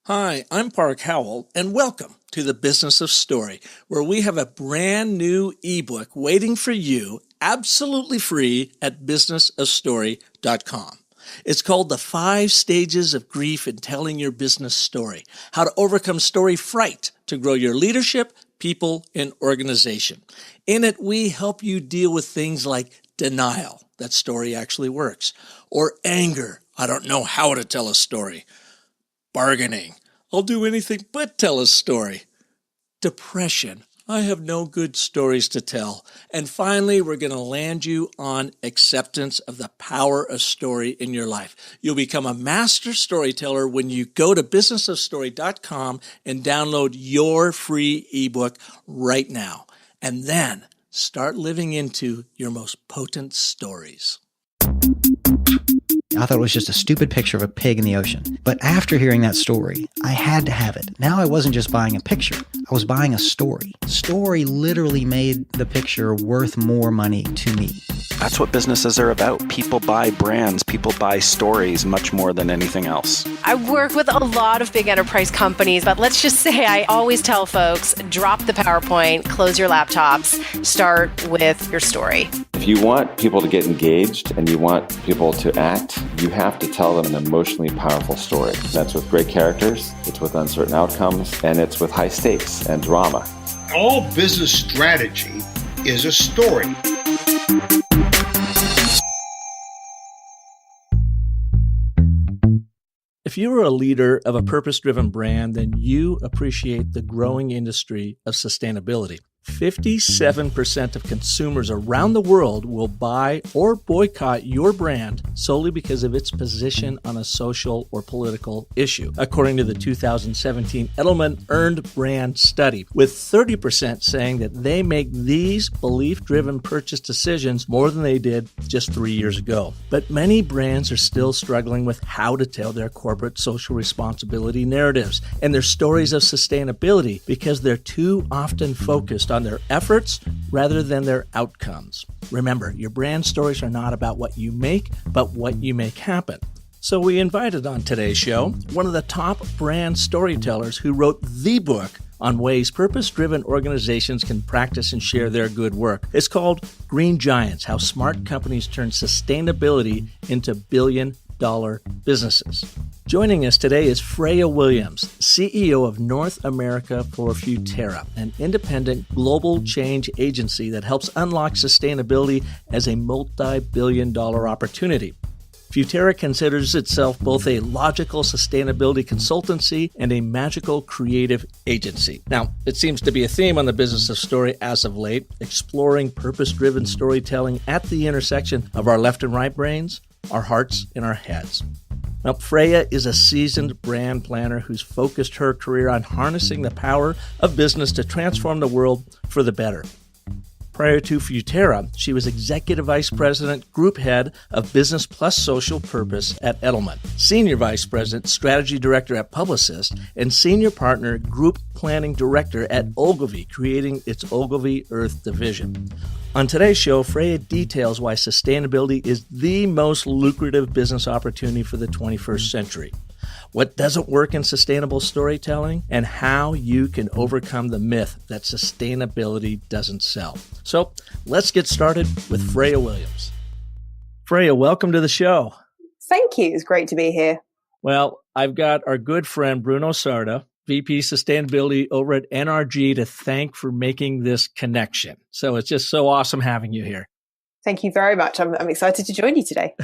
Hi, I'm Park Howell, and welcome to the Business of Story, where we have a brand new ebook waiting for you, absolutely free at businessofstory.com. It's called The 5 Stages of Grief in Telling Your Business Story, How to Overcome Story Fright to Grow Your Leadership, People, and Organization. In it, we help you deal with things like denial, that story actually works, or anger, I don't know how to tell a story, bargaining, I'll do anything but tell a story, depression, I have no good stories to tell, and finally, we're going to land you on acceptance of the power of story in your life. You'll become a master storyteller when you go to businessofstory.com and download your free ebook right now, and then start living into your most potent stories. I thought it was just a stupid picture of a pig in the ocean. But after hearing that story, I had to have it. Now I wasn't just buying a picture. I was buying a story. Story literally made the picture worth more money to me. That's what businesses are about. People buy brands. People buy stories much more than anything else. I work with a lot of big enterprise companies, but let's just say I always tell folks, drop the PowerPoint, close your laptops, start with your story. If you want people to get engaged and you want people to act, you have to tell them an emotionally powerful story. That's with great characters, it's with uncertain outcomes, and it's with high stakes and drama. All business strategy is a story. If you are a leader of a purpose-driven brand, then you appreciate the growing industry of sustainability. 57% of consumers around the world will buy or boycott your brand solely because of its position on a social or political issue, according to the 2017 Edelman Earned Brand Study, with 30% saying that they make these belief-driven purchase decisions more than they did just 3 years ago. But many brands are still struggling with how to tell their corporate social responsibility narratives and their stories of sustainability because they're too often focused on their efforts rather than their outcomes. Remember, your brand stories are not about what you make, but what you make happen. So we invited on today's show one of the top brand storytellers who wrote the book on ways purpose-driven organizations can practice and share their good work. It's called Green Giants, How Smart Companies Turn Sustainability into Billion-Dollar Businesses. Joining us today is Freya Williams, CEO of North America for Futerra, an independent global change agency that helps unlock sustainability as a multi-billion-dollar opportunity. Futerra considers itself both a logical sustainability consultancy and a magical creative agency. Now, it seems to be a theme on the Business of Story as of late, exploring purpose-driven storytelling at the intersection of our left and right brains, our hearts, and our heads. Now, Freya is a seasoned brand planner who's focused her career on harnessing the power of business to transform the world for the better. Prior to Futerra, she was Executive Vice President, Group Head of Business Plus Social Purpose at Edelman, Senior Vice President, Strategy Director at Publicist, and Senior Partner, Group Planning Director at Ogilvy, creating its Ogilvy Earth division. On today's show, Freya details why sustainability is the most lucrative business opportunity for the 21st century, what doesn't work in sustainable storytelling, and how you can overcome the myth that sustainability doesn't sell. So let's get started with Freya Williams. Freya, welcome to the show. Thank you. It's great to be here. Well, I've got our good friend Bruno Sarda, VP Sustainability over at NRG, to thank for making this connection. So it's just so awesome having you here. Thank you very much. I'm excited to join you today.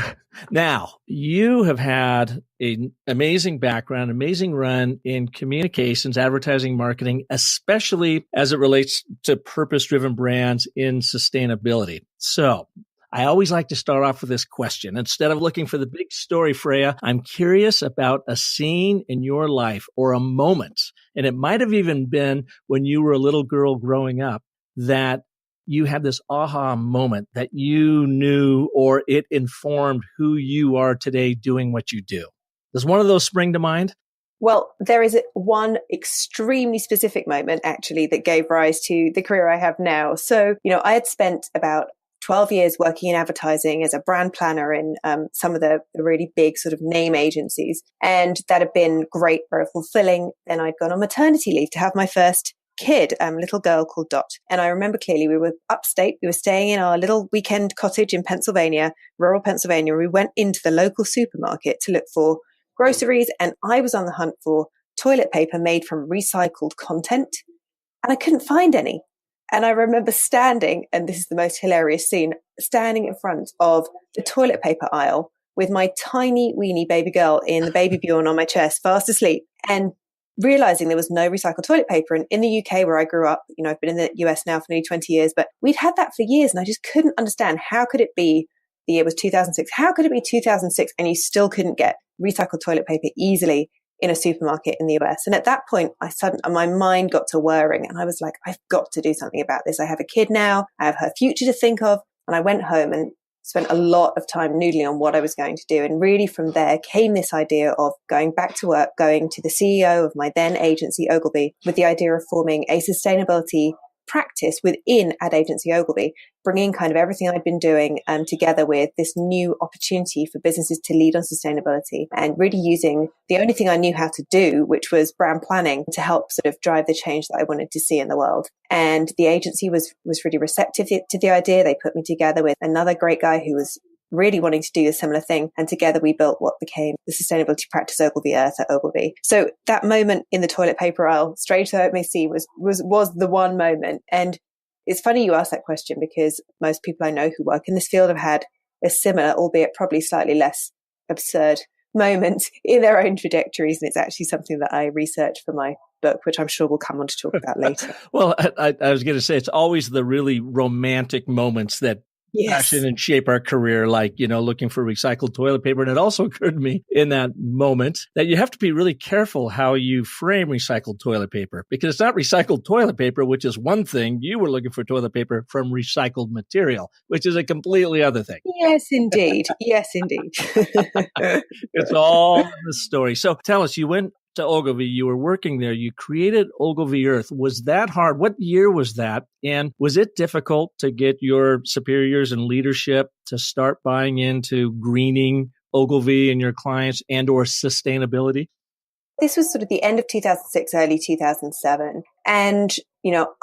Now, you have had an amazing background, amazing run in communications, advertising, marketing, especially as it relates to purpose-driven brands in sustainability. So I always like to start off with this question. Instead of looking for the big story, Freya, I'm curious about a scene in your life or a moment, and it might have even been when you were a little girl growing up, that you had this aha moment that you knew or it informed who you are today doing what you do. Does one of those spring to mind? Well, there is one extremely specific moment, actually, that gave rise to the career I have now. So, I had spent about 12 years working in advertising as a brand planner in some of the really big sort of name agencies. And that had been great, very fulfilling. Then I'd gone on maternity leave to have my first kid, little girl called Dot. And I remember clearly we were upstate. We were staying in our little weekend cottage in Pennsylvania, rural Pennsylvania. We went into the local supermarket to look for groceries. And I was on the hunt for toilet paper made from recycled content. And I couldn't find any. And I remember standing, and this is the most hilarious scene, standing in front of the toilet paper aisle with my tiny weeny baby girl in the baby Bjorn on my chest, fast asleep, and realizing there was no recycled toilet paper. And in the UK where I grew up, I've been in the US now for nearly 20 years, but we'd had that for years. And I just couldn't understand, how could it be, the year was 2006, how could it be 2006 and you still couldn't get recycled toilet paper easily in a supermarket in the US? And at that point, my mind got to whirring and I was like, I've got to do something about this. I have a kid now. I have her future to think of. And I went home and spent a lot of time noodling on what I was going to do. And really from there came this idea of going back to work, going to the CEO of my then agency, Ogilvy, with the idea of forming a sustainability practice within ad agency Ogilvy, bringing kind of everything I'd been doing together with this new opportunity for businesses to lead on sustainability, and really using the only thing I knew how to do, which was brand planning, to help sort of drive the change that I wanted to see in the world. And the agency was really receptive to the idea. They put me together with another great guy who was really wanting to do a similar thing. And together we built what became the sustainability practice Ogilvy Earth at Ogilvy. So that moment in the toilet paper aisle, strange though it may seem, was the one moment. And it's funny you ask that question, because most people I know who work in this field have had a similar, albeit probably slightly less absurd moment in their own trajectories. And it's actually something that I researched for my book, which I'm sure we'll come on to talk about later. Well, I was going to say, it's always the really romantic moments that passion and shape our career, like, looking for recycled toilet paper. And it also occurred to me in that moment that you have to be really careful how you frame recycled toilet paper, because it's not recycled toilet paper, which is one thing. You were looking for toilet paper from recycled material, which is a completely other thing. Yes, indeed. Yes, indeed. It's all the story. So tell us, you went to Ogilvy, you were working there, you created Ogilvy Earth. Was that hard? What year was that? And was it difficult to get your superiors and leadership to start buying into greening Ogilvy and your clients and or sustainability? This was sort of the end of 2006, early 2007. And,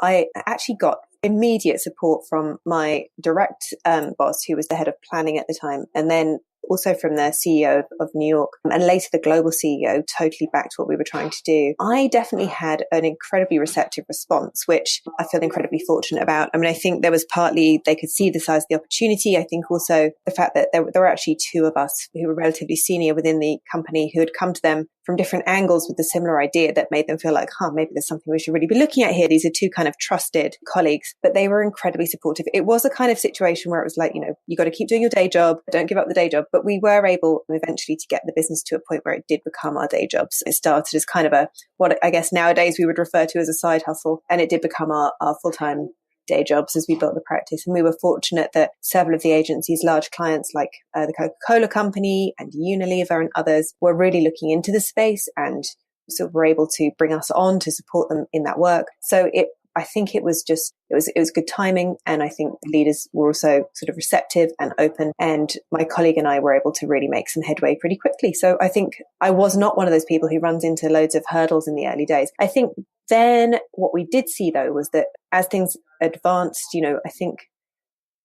I actually got immediate support from my direct boss, who was the head of planning at the time, and then also from the CEO of New York, and later the global CEO, totally backed what we were trying to do. I definitely had an incredibly receptive response, which I feel incredibly fortunate about. I mean, I think there was partly they could see the size of the opportunity. I think also the fact that there were actually two of us who were relatively senior within the company who had come to them from different angles with a similar idea that made them feel like, maybe there's something we should really be looking at here. These are two kind of trusted colleagues, but they were incredibly supportive. It was a kind of situation where it was like, you got to keep doing your day job. Don't give up the day job. But we were able eventually to get the business to a point where it did become our day jobs. It started as kind of what I guess nowadays we would refer to as a side hustle. And it did become our full-time day jobs as we built the practice. And we were fortunate that several of the agency's large clients, like the Coca-Cola company and Unilever and others, were really looking into the space, and so were able to bring us on to support them in that work. So I think it was good timing. And I think the leaders were also sort of receptive and open. And my colleague and I were able to really make some headway pretty quickly. So I think I was not one of those people who runs into loads of hurdles in the early days. I think then what we did see though was that as things advanced, I think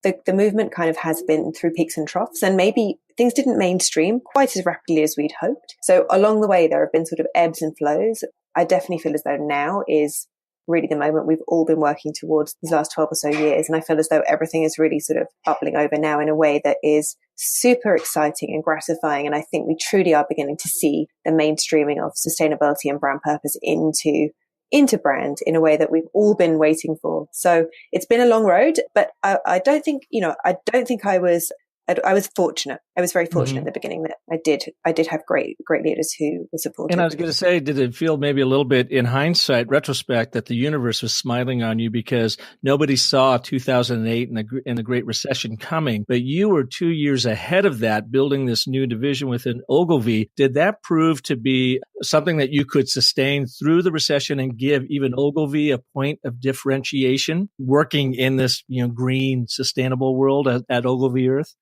the movement kind of has been through peaks and troughs, and maybe things didn't mainstream quite as rapidly as we'd hoped. So along the way, there have been sort of ebbs and flows. I definitely feel as though now is really the moment we've all been working towards these last 12 or so years. And I feel as though everything is really sort of bubbling over now in a way that is super exciting and gratifying. And I think we truly are beginning to see the mainstreaming of sustainability and brand purpose into brand in a way that we've all been waiting for. So it's been a long road, but I don't think I was I was fortunate. I was very fortunate in the beginning that I did have great leaders who were supportive. And I was going to say, did it feel maybe a little bit in hindsight, retrospect, that the universe was smiling on you because nobody saw 2008 and the Great Recession coming, but you were 2 years ahead of that, building this new division within Ogilvy? Did that prove to be something that you could sustain through the recession and give even Ogilvy a point of differentiation, working in this green, sustainable world at Ogilvy Earth?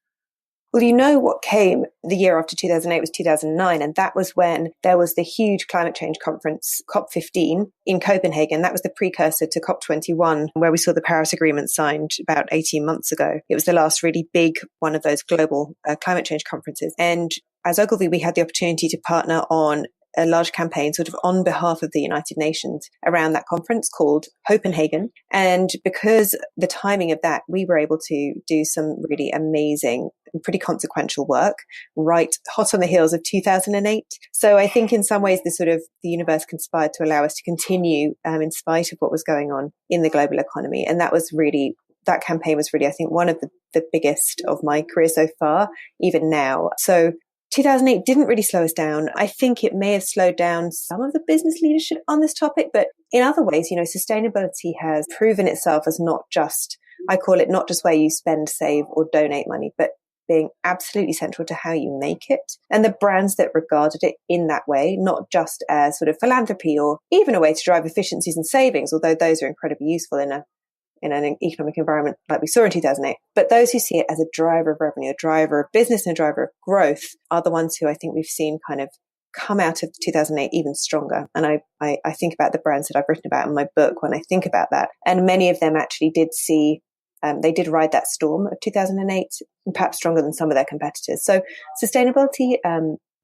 Well, what came the year after 2008 was 2009, and that was when there was the huge climate change conference, COP15, in Copenhagen. That was the precursor to COP21, where we saw the Paris Agreement signed about 18 months ago. It was the last really big one of those global climate change conferences. And as Ogilvy, we had the opportunity to partner on a large campaign sort of on behalf of the United Nations around that conference called Copenhagen. And because the timing of that, we were able to do some really amazing and pretty consequential work, right hot on the heels of 2008. So I think in some ways the universe conspired to allow us to continue in spite of what was going on in the global economy. And that campaign was really, I think, one of the biggest of my career so far, even now. So 2008 didn't really slow us down. I think it may have slowed down some of the business leadership on this topic, but in other ways, sustainability has proven itself as not just, I call it not just where you spend, save, or donate money, but being absolutely central to how you make it. And the brands that regarded it in that way, not just as sort of philanthropy or even a way to drive efficiencies and savings, although those are incredibly useful in an economic environment like we saw in 2008. But those who see it as a driver of revenue, a driver of business, and a driver of growth are the ones who I think we've seen kind of come out of 2008 even stronger. And I think about the brands that I've written about in my book when I think about that. And many of them actually did see, they did ride that storm of 2008, and perhaps stronger than some of their competitors. So sustainability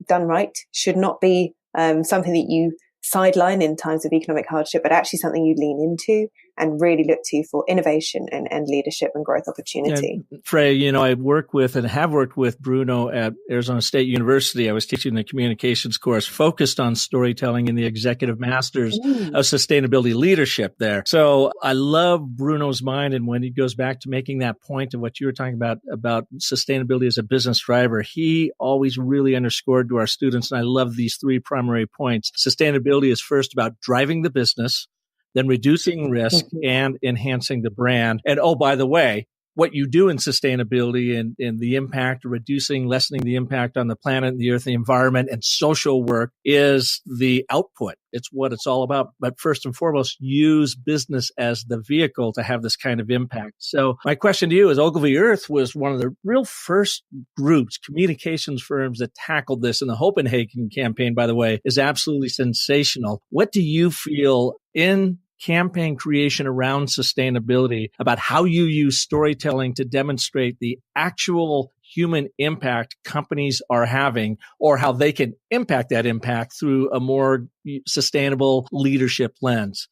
done right should not be something that you sideline in times of economic hardship, but actually something you lean into and really look to for innovation and leadership and growth opportunity. Yeah, Freya, I work with and have worked with Bruno at Arizona State University. I was teaching the communications course focused on storytelling in the executive masters of sustainability leadership there. So I love Bruno's mind. And when he goes back to making that point of what you were talking about sustainability as a business driver, he always really underscored to our students, and I love these three primary points. Sustainability is first about driving the business, then reducing risk and enhancing the brand. And oh, by the way, what you do in sustainability and the impact, lessening the impact on the planet, the earth, the environment, and social work is the output. It's what it's all about. But first and foremost, use business as the vehicle to have this kind of impact. So my question to you is, Ogilvy Earth was one of the real first groups, communications firms that tackled this. And the Copenhagen campaign, by the way, is absolutely sensational. What do you feel in campaign creation around sustainability about how you use storytelling to demonstrate the actual human impact companies are having, or how they can impact that impact through a more sustainable leadership lens?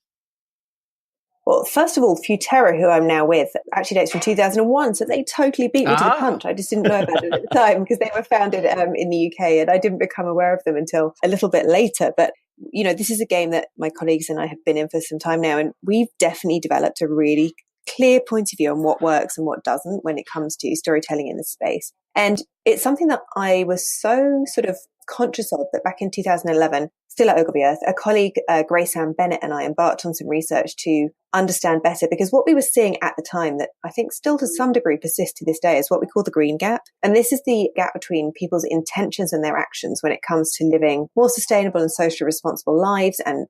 Well, first of all, Futerra, who I'm now with, actually dates from 2001. So they totally beat me to the punch. I just didn't know about it at the time because they were founded in the UK, and I didn't become aware of them until a little bit later. But this is a game that my colleagues and I have been in for some time now, and we've definitely developed a really clear point of view on what works and what doesn't when it comes to storytelling in the space. And it's something that I was so sort of conscious of that back in 2011, still at Ogilvy Earth, a colleague, Grace Ann Bennett, and I embarked on some research to understand better, because what we were seeing at the time that I think still to some degree persists to this day is what we call the green gap. And this is the gap between people's intentions and their actions when it comes to living more sustainable and socially responsible lives and,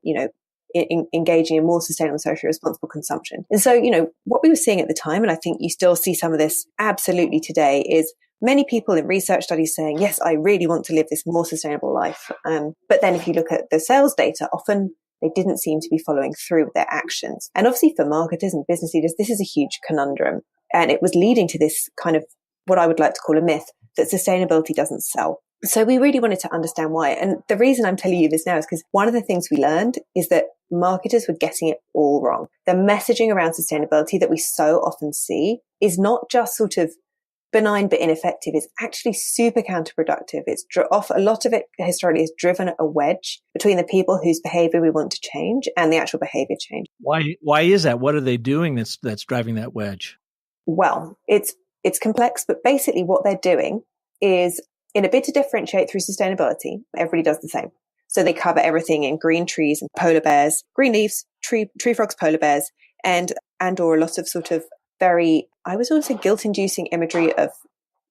engaging in more sustainable and socially responsible consumption. And so, what we were seeing at the time, and I think you still see some of this absolutely today, is many people in research studies saying, yes, I really want to live this more sustainable life. But then if you look at the sales data, often they didn't seem to be following through with their actions. And obviously for marketers and business leaders, this is a huge conundrum. And it was leading to this kind of what I would like to call a myth that sustainability doesn't sell. So we really wanted to understand why. And the reason I'm telling you this now is because one of the things we learned is that marketers were getting it all wrong. The messaging around sustainability that we so often see is not just sort of benign but ineffective. It's actually super counterproductive. It's a lot of it historically is driven a wedge between the people whose behavior we want to change and the actual behavior change. Why is that? What are they doing that's driving that wedge? Well, it's It's complex, but basically what they're doing is, in a bid to differentiate through sustainability, everybody does the same. So they cover everything in green trees and polar bears, green leaves, tree frogs, polar bears, and or a lot of sort of very, I would also say, guilt-inducing imagery of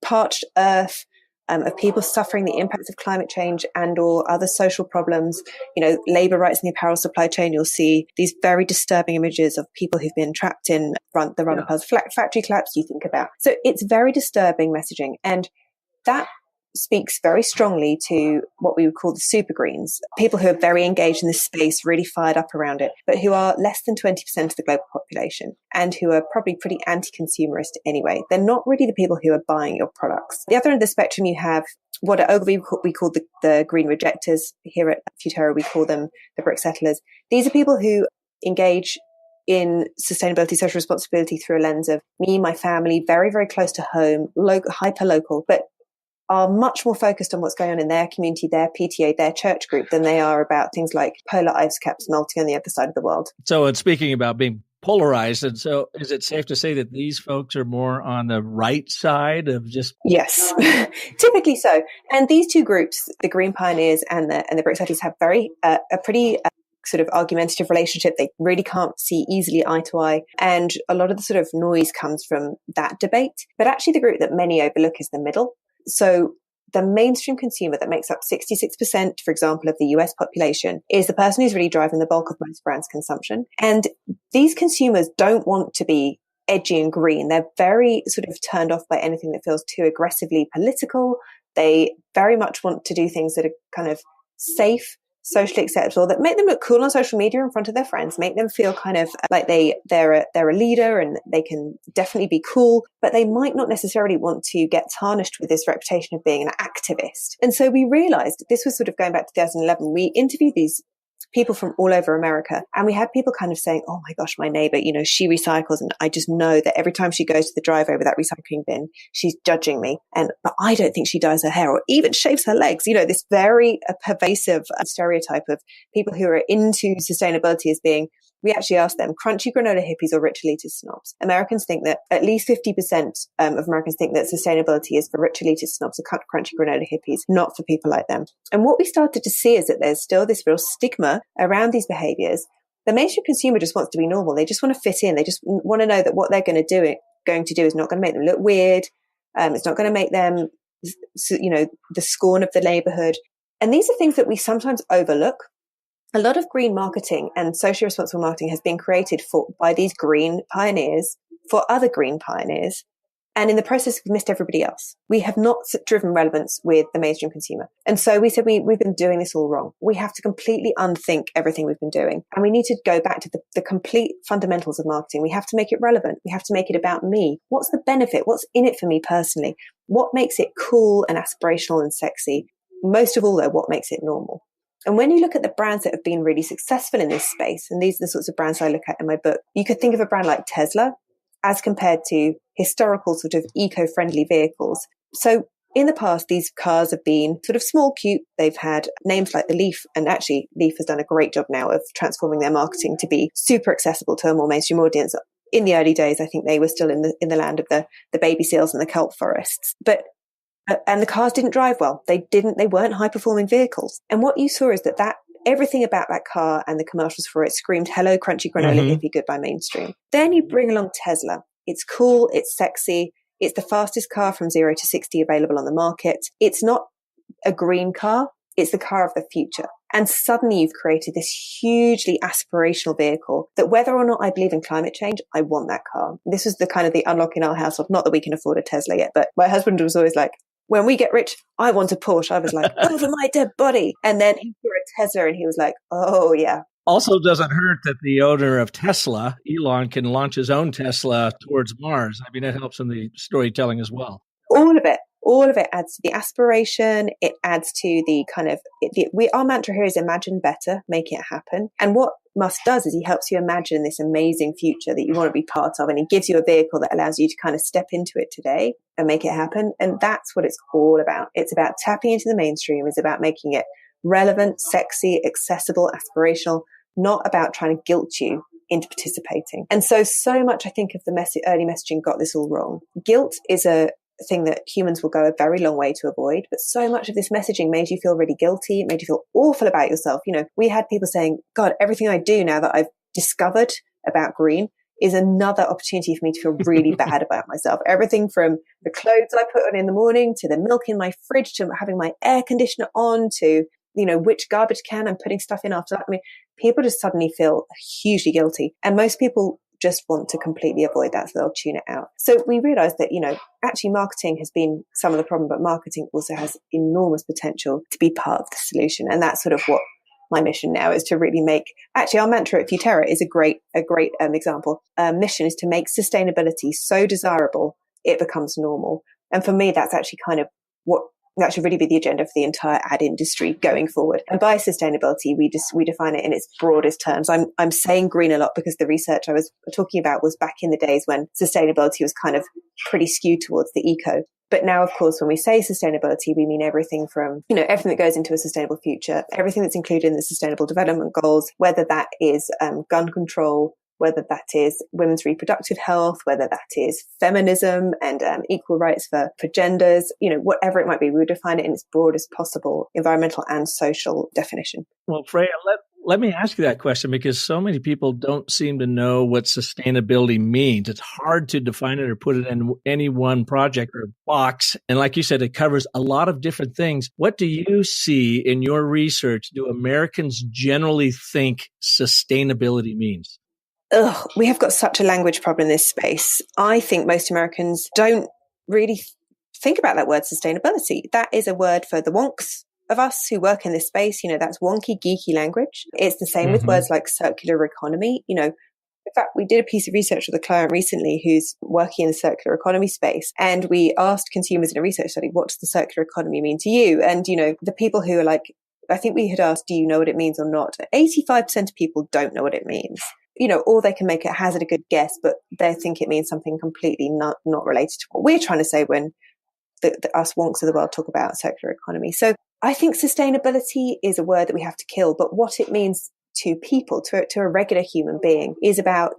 parched earth, of people suffering the impacts of climate change and or other social problems, labor rights in the apparel supply chain. You'll see these very disturbing images of people who've been trapped in the Rana Plaza factory collapse you think about. So it's very disturbing messaging. And that speaks very strongly to what we would call the super greens, people who are very engaged in this space, really fired up around it, but who are less than 20% of the global population and who are probably pretty anti-consumerist anyway. They're not really the people who are buying your products. The other end of the spectrum, you have what at Ogilvy we call the green rejectors. Here at Futerra, we call them the brick settlers. These are people who engage in sustainability, social responsibility through a lens of me, my family, very, very close to home, hyper-local, but are much more focused on what's going on in their community, their PTA, their church group, than they are about things like polar ice caps melting on the other side of the world. So, and speaking about being polarized, and so is it safe to say that these folks are more on the right side of just... Yes, typically so. And these two groups, the Green Pioneers and the Brick Settlers, have a pretty sort of argumentative relationship. They really can't see easily eye to eye. And a lot of the sort of noise comes from that debate. But actually the group that many overlook is the middle. So the mainstream consumer that makes up 66%, for example, of the US population is the person who's really driving the bulk of most brands' consumption. And these consumers don't want to be edgy and green. They're very sort of turned off by anything that feels too aggressively political. They very much want to do things that are kind of safe, socially acceptable, that make them look cool on social media in front of their friends, make them feel kind of like they're a leader and they can definitely be cool, but they might not necessarily want to get tarnished with this reputation of being an activist. And so we realized, this was sort of going back to 2011, we interviewed these people from all over America, and we had people kind of saying, oh my gosh, my neighbor, she recycles, and I just know that every time she goes to the drive over that recycling bin, she's judging me, but I don't think she dyes her hair or even shaves her legs. This very pervasive stereotype of people who are into sustainability as being, we actually asked them, crunchy granola hippies or rich elitist snobs. Americans think that at least 50% of Americans think that sustainability is for rich elitist snobs or crunchy granola hippies, not for people like them. And what we started to see is that there's still this real stigma around these behaviors. The mainstream consumer just wants to be normal. They just want to fit in. They just want to know that what they're going to do is not going to make them look weird. It's not going to make them, the scorn of the neighborhood. And these are things that we sometimes overlook. A lot of green marketing and socially responsible marketing has been created by these green pioneers for other green pioneers. And in the process, we've missed everybody else. We have not driven relevance with the mainstream consumer. And so we said, we've been doing this all wrong. We have to completely unthink everything we've been doing. And we need to go back to the complete fundamentals of marketing. We have to make it relevant. We have to make it about me. What's the benefit? What's in it for me personally? What makes it cool and aspirational and sexy? Most of all, though, what makes it normal? And when you look at the brands that have been really successful in this space, and these are the sorts of brands I look at in my book, you could think of a brand like Tesla as compared to historical sort of eco-friendly vehicles. So in the past, these cars have been sort of small, cute. They've had names like the Leaf, and actually Leaf has done a great job now of transforming their marketing to be super accessible to a more mainstream audience. In the early days, I think they were still in the land of the baby seals and the kelp forests. And the cars didn't drive well. They weren't high performing vehicles. And what you saw is that everything about that car and the commercials for it screamed, hello, crunchy granola hippie, goodbye mainstream. Then you bring along Tesla. It's cool. It's sexy. It's the fastest car from 0 to 60 available on the market. It's not a green car. It's the car of the future. And suddenly you've created this hugely aspirational vehicle that whether or not I believe in climate change, I want that car. This was the kind of the unlock in our household. Not that we can afford a Tesla yet, but my husband was always like, when we get rich, I want a Porsche. I was like, over my dead body. And then he saw a Tesla and he was like, oh yeah. Also doesn't hurt that the owner of Tesla, Elon, can launch his own Tesla towards Mars. I mean, it helps in the storytelling as well. All of it adds to the aspiration. It adds to the kind of, our mantra here is imagine better, make it happen. And what Musk does is he helps you imagine this amazing future that you want to be part of. And he gives you a vehicle that allows you to kind of step into it today and make it happen. And that's what it's all about. It's about tapping into the mainstream. It's about making it relevant, sexy, accessible, aspirational, not about trying to guilt you into participating. And so much, I think, of the early messaging got this all wrong. Guilt is a thing that humans will go a very long way to avoid, but so much of this messaging made you feel really guilty. It made you feel awful about yourself. We had people saying, God, everything I do now that I've discovered about green is another opportunity for me to feel really bad about myself. Everything from the clothes I put on in the morning, to the milk in my fridge, to having my air conditioner on, to, which garbage can I'm putting stuff in after that. I mean, people just suddenly feel hugely guilty. And most people just want to completely avoid that, so they'll tune it out. So we realized that, actually marketing has been some of the problem, but marketing also has enormous potential to be part of the solution. And that's sort of what my mission now is, to really make, actually our mantra at Futerra is a great example. Mission is to make sustainability so desirable it becomes normal. And for me, that's actually kind of what that should really be the agenda for the entire ad industry going forward. And by sustainability, we define it in its broadest terms. I'm saying green a lot because the research I was talking about was back in the days when sustainability was kind of pretty skewed towards the eco. But now, of course, when we say sustainability, we mean everything from, everything that goes into a sustainable future, everything that's included in the Sustainable Development Goals, whether that is gun control, whether that is women's reproductive health, whether that is feminism and equal rights for genders, whatever it might be, we would define it in its broadest possible environmental and social definition. Well, Freya, let me ask you that question, because so many people don't seem to know what sustainability means. It's hard to define it or put it in any one project or box. And like you said, it covers a lot of different things. What do you see in your research? Do Americans generally think sustainability means? We have got such a language problem in this space. I think most Americans don't really think about that word sustainability. That is a word for the wonks of us who work in this space. That's wonky, geeky language. It's the same with words like circular economy. In fact, we did a piece of research with a client recently who's working in the circular economy space. And we asked consumers in a research study, what does the circular economy mean to you? And, the people who are like, I think we had asked, do you know what it means or not? 85% of people don't know what it means. Or they can make a hazard a good guess, but they think it means something completely not related to what we're trying to say when us wonks of the world talk about circular economy. So I think sustainability is a word that we have to kill, but what it means to people, to a regular human being, is about,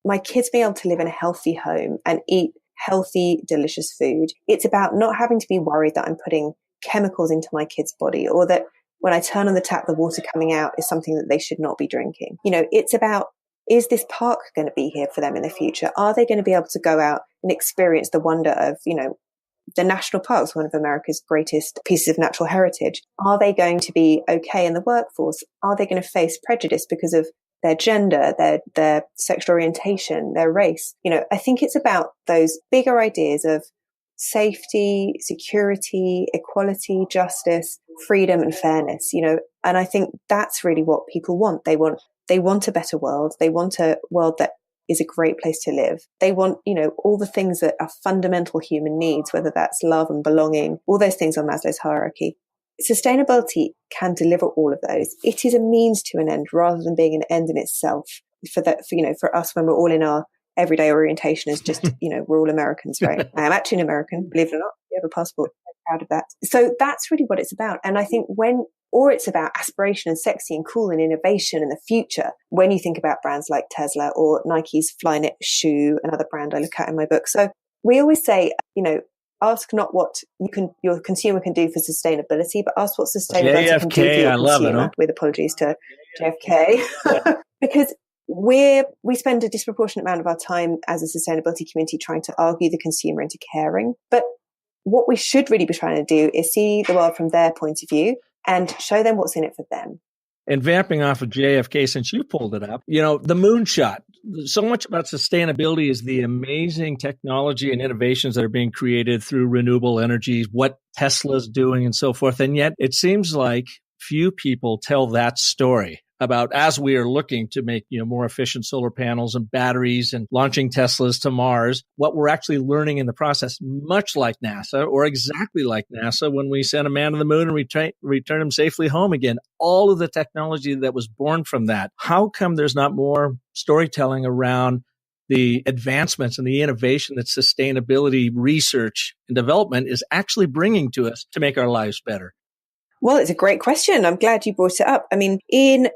my kids being able to live in a healthy home and eat healthy, delicious food. It's about not having to be worried that I'm putting chemicals into my kid's body, or that when I turn on the tap, the water coming out is something that they should not be drinking. It's about, is this park going to be here for them in the future? Are they going to be able to go out and experience the wonder of, the national parks, one of America's greatest pieces of natural heritage? Are they going to be okay in the workforce? Are they going to face prejudice because of their gender, their sexual orientation, their race? I think it's about those bigger ideas of safety, security, equality, justice, freedom, and fairness, and I think that's really what people want. They want a better world. They want a world that is a great place to live. They want, all the things that are fundamental human needs, whether that's love and belonging, all those things on Maslow's hierarchy. Sustainability can deliver all of those. It is a means to an end rather than being an end in itself. For us, when we're all in our everyday orientation is just, we're all Americans, right? I am actually an American, believe it or not. We have a passport. I'm proud of that. So that's really what it's about. And I think it's about aspiration and sexy and cool and innovation and the future. When you think about brands like Tesla or Nike's Flyknit shoe, another brand I look at in my book. So we always say, ask not what your consumer can do for sustainability, but ask what sustainability can do for your consumer. With apologies to JFK, because we spend a disproportionate amount of our time as a sustainability community trying to argue the consumer into caring. But what we should really be trying to do is see the world from their point of view and show them what's in it for them. And vamping off of JFK, since you pulled it up, the moonshot. So much about sustainability is the amazing technology and innovations that are being created through renewable energies, what Tesla's doing and so forth. And yet it seems like few people tell that story about, as we are looking to make, more efficient solar panels and batteries and launching Teslas to Mars, what we're actually learning in the process, much like NASA or exactly like NASA when we sent a man to the moon and return him safely home again. All of the technology that was born from that. How come there's not more storytelling around the advancements and the innovation that sustainability research and development is actually bringing to us to make our lives better? Well, it's a great question. I'm glad you brought it up. I mean, in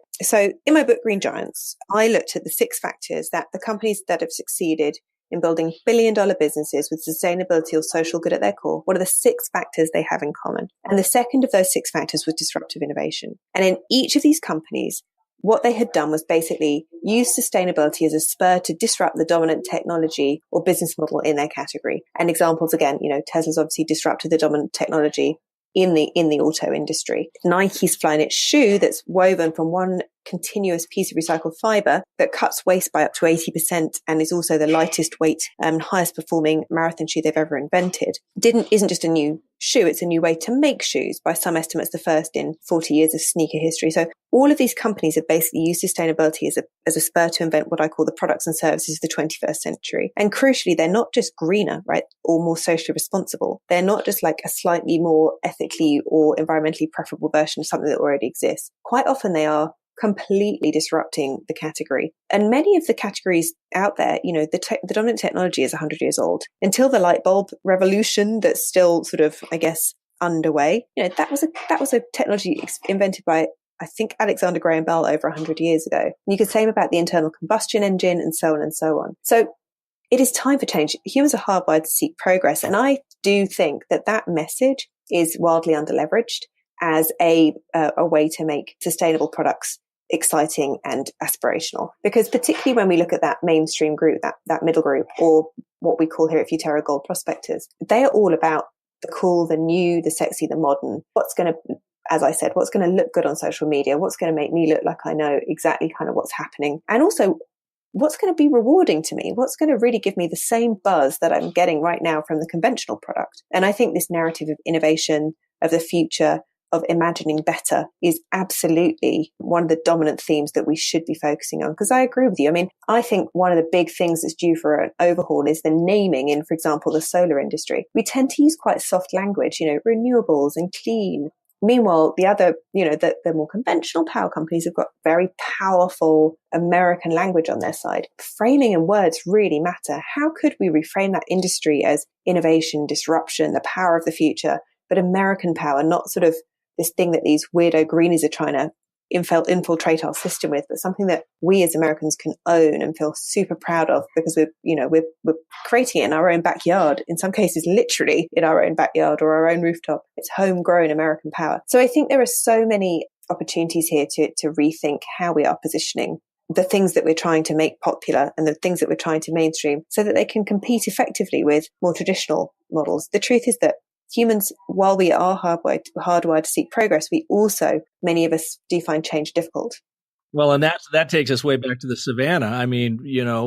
my book, Green Giants, I looked at the 6 factors that the companies that have succeeded in building billion-dollar businesses with sustainability or social good at their core, what are the 6 factors they have in common? And the second of those 6 factors was disruptive innovation. And in each of these companies, what they had done was basically use sustainability as a spur to disrupt the dominant technology or business model in their category. And examples, again, Tesla's obviously disrupted the dominant technology in the auto industry. Nike's Flyknit shoe that's woven from one continuous piece of recycled fiber that cuts waste by up to 80% and is also the lightest weight and highest performing marathon shoe they've ever invented. Isn't just a new shoe, it's a new way to make shoes. By some estimates, the first in 40 years of sneaker history. So all of these companies have basically used sustainability as a spur to invent what I call the products and services of the 21st century. And crucially, they're not just greener, right, or more socially responsible. They're not just like a slightly more ethically or environmentally preferable version of something that already exists. Quite often they are completely disrupting the category. And many of the categories out there, the dominant technology is 100 years old. Until the light bulb revolution that's still sort of, I guess, underway, that was a technology invented by, I think, Alexander Graham Bell over 100 years ago. And you could say about the internal combustion engine and so on and so on. So it is time for change. Humans are hardwired to seek progress. And I do think that message is wildly underleveraged as a way to make sustainable products exciting and aspirational. Because particularly when we look at that mainstream group, that middle group, or what we call here at Futerra gold prospectors, they are all about the cool, the new, the sexy, the modern. What's going to look good on social media? What's going to make me look like I know exactly kind of what's happening? And also, what's going to be rewarding to me? What's going to really give me the same buzz that I'm getting right now from the conventional product? And I think this narrative of innovation, of the future, of imagining better is absolutely one of the dominant themes that we should be focusing on. Because I agree with you. I mean, I think one of the big things that's due for an overhaul is the naming in, for example, the solar industry. We tend to use quite soft language, renewables and clean. Meanwhile, the other, the more conventional power companies have got very powerful American language on their side. Framing and words really matter. How could we reframe that industry as innovation, disruption, the power of the future, but American power, not sort of this thing that these weirdo greenies are trying to infiltrate our system with, but something that we as Americans can own and feel super proud of because we're creating it in our own backyard. In some cases, literally in our own backyard or our own rooftop. It's homegrown American power. So I think there are so many opportunities here to rethink how we are positioning the things that we're trying to make popular and the things that we're trying to mainstream so that they can compete effectively with more traditional models. The truth is that humans, while we are hardwired to seek progress, we also, many of us, do find change difficult. Well, and that takes us way back to the savannah. I mean,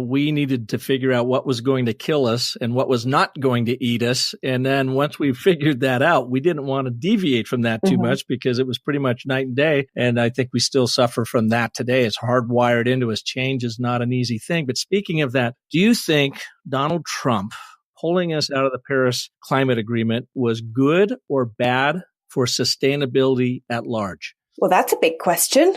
we needed to figure out what was going to kill us and what was not going to eat us. And then once we figured that out, we didn't want to deviate from that too much because it was pretty much night and day. And I think we still suffer from that today. It's hardwired into us. Change is not an easy thing. But speaking of that, do you think Donald Trump pulling us out of the Paris Climate Agreement was good or bad for sustainability at large? Well, that's a big question.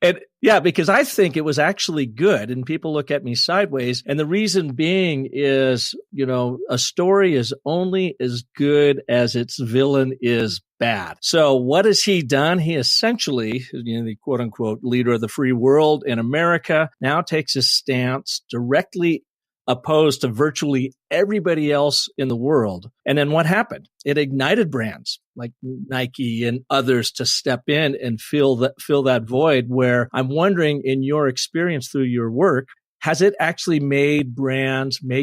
And yeah, because I think it was actually good and people look at me sideways. And the reason being is, a story is only as good as its villain is bad. So what has he done? He essentially, the quote unquote leader of the free world in America, now takes a stance directly opposed to virtually everybody else in the world. And then what happened? It ignited brands like Nike and others to step in and fill that void, where I'm wondering, in your experience through your work, has it actually made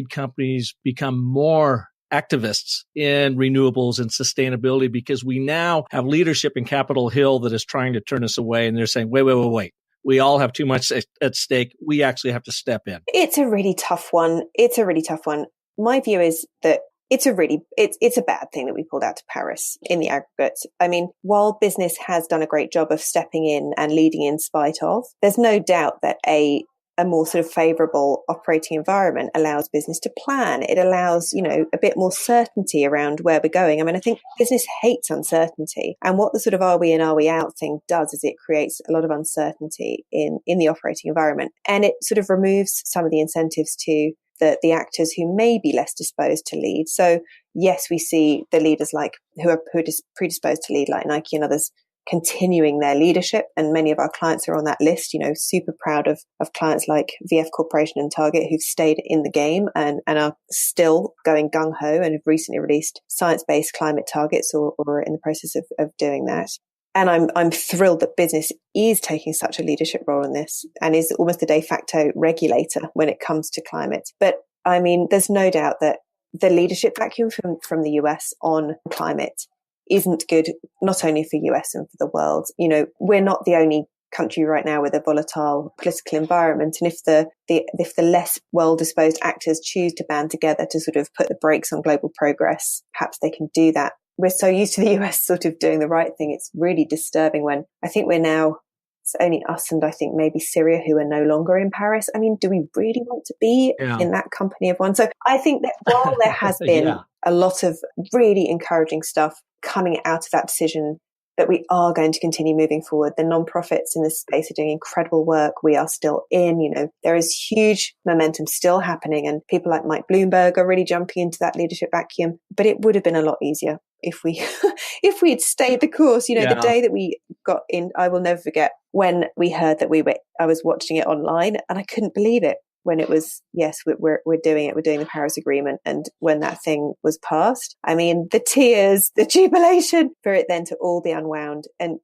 companies become more activists in renewables and sustainability? Because we now have leadership in Capitol Hill that is trying to turn us away, and they're saying, wait. We all have too much at stake. We actually have to step in. It's a really tough one. My view is that it's a bad thing that we pulled out to Paris in the aggregate. I mean, while business has done a great job of stepping in and leading in spite of, there's no doubt that a more sort of favorable operating environment allows business to plan. It allows, a bit more certainty around where we're going. I mean, I think business hates uncertainty. And what the sort of are we in, are we out thing does is it creates a lot of uncertainty in the operating environment. And it sort of removes some of the incentives to the actors who may be less disposed to lead. So, yes, we see the leaders who are predisposed to lead, like Nike and others, continuing their leadership. And many of our clients are on that list, super proud of clients like VF Corporation and Target who've stayed in the game and are still going gung-ho and have recently released science-based climate targets or are in the process of doing that. And I'm thrilled that business is taking such a leadership role in this and is almost a de facto regulator when it comes to climate. But I mean, there's no doubt that the leadership vacuum from the US on climate isn't good, not only for US and for the world. We're not the only country right now with a volatile political environment. And if the less well-disposed actors choose to band together to sort of put the brakes on global progress, perhaps they can do that. We're so used to the US sort of doing the right thing. It's really disturbing when I think it's only us and I think maybe Syria who are no longer in Paris. I mean, do we really want to be in that company of one? So I think that while there has been a lot of really encouraging stuff coming out of that decision, that we are going to continue moving forward. The nonprofits in this space are doing incredible work. We are still there is huge momentum still happening, and people like Mike Bloomberg are really jumping into that leadership vacuum. But it would have been a lot easier if we had stayed the course. The day that we got in, I will never forget when we heard that I was watching it online and I couldn't believe it. When it was, yes, we're doing it. We're doing the Paris Agreement. And when that thing was passed, I mean, the tears, the jubilation for it then to all be unwound. And,